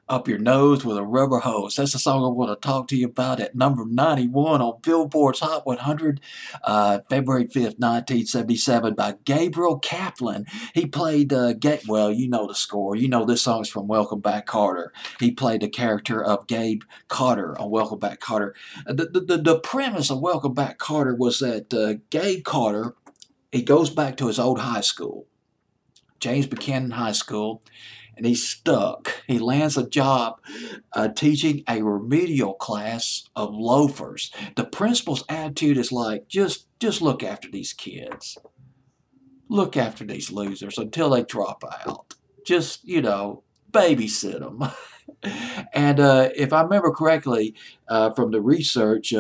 Up your nose with a rubber hose. That's the song I want to talk to you about at number 91 on Billboard's Hot 100, February 5th, 1977, by Gabriel Kaplan. He played, well, you know the score. You know this song's from Welcome Back, Kotter. He played the character of Gabe Kotter on Welcome Back, Kotter. The premise of Welcome Back, Kotter was that Gabe Kotter, he goes back to his old high school, James Buchanan High School, and he's stuck. He lands a job teaching a remedial class of loafers. The principal's attitude is like, just look after these kids. Look after these losers until they drop out. Just, babysit them. And if I remember correctly from the research,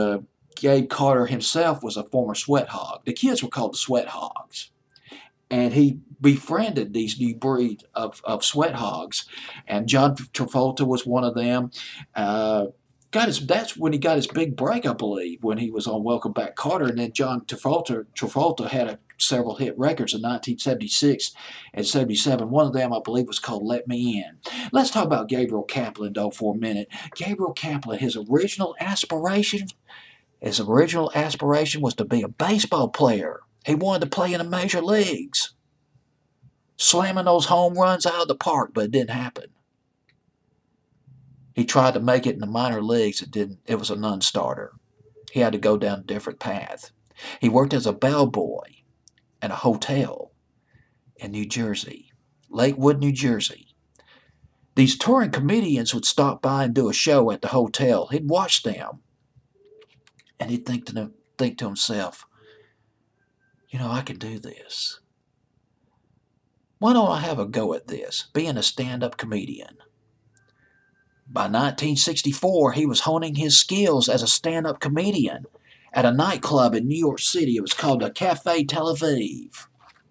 Gabe Kotter himself was a former sweat hog. The kids were called the sweat hogs. And he befriended these new breed of sweat hogs, and John Travolta was one of them. That's when he got his big break, I believe, when he was on Welcome Back, Kotter, and then John Travolta had several hit records in 1976 and 77. One of them, I believe, was called Let Me In. Let's talk about Gabriel Kaplan, though, for a minute. Gabriel Kaplan, his original aspiration was to be a baseball player. He wanted to play in the major leagues, slamming those home runs out of the park, but it didn't happen. He tried to make it in the minor leagues. It was a non-starter. He had to go down a different path. He worked as a bellboy at a hotel in New Jersey, Lakewood, New Jersey. These touring comedians would stop by and do a show at the hotel. He'd watch them, and he'd think to himself, I can do this. Why don't I have a go at this, being a stand-up comedian? By 1964, he was honing his skills as a stand-up comedian at a nightclub in New York City. It was called the Cafe Tel Aviv.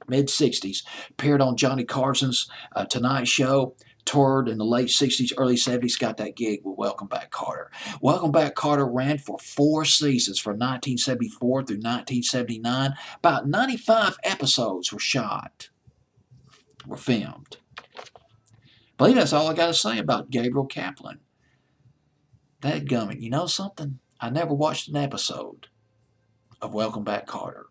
Mid-60s. Appeared on Johnny Carson's Tonight Show. Toured in the late 60s, early 70s, got that gig with Welcome Back, Kotter. Welcome Back, Kotter ran for 4 seasons from 1974 through 1979. About 95 episodes were filmed. I believe that's all I got to say about Gabriel Kaplan. Dadgummit, you know something? I never watched an episode of Welcome Back, Kotter.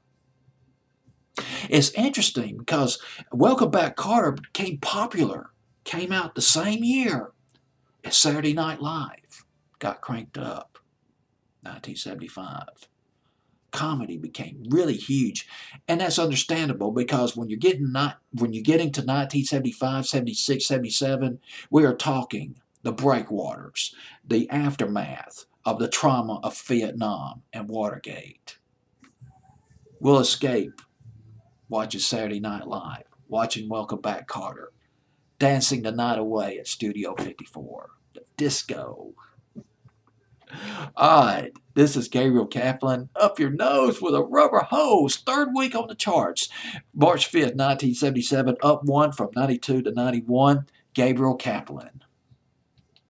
It's interesting because Welcome Back, Kotter became popular. Came out the same year as Saturday Night Live. Got cranked up. 1975. Comedy became really huge. And that's understandable because when you're getting to 1975, 76, 77, we are talking the breakwaters, the aftermath of the trauma of Vietnam and Watergate. We'll escape watching Saturday Night Live, watching Welcome Back, Kotter, dancing the night away at Studio 54, the disco. All right, this is Gabriel Kaplan, Up Your Nose with a Rubber Hose, 3rd week on the charts. March 5th, 1977, up 1 from 92 to 91, Gabriel Kaplan.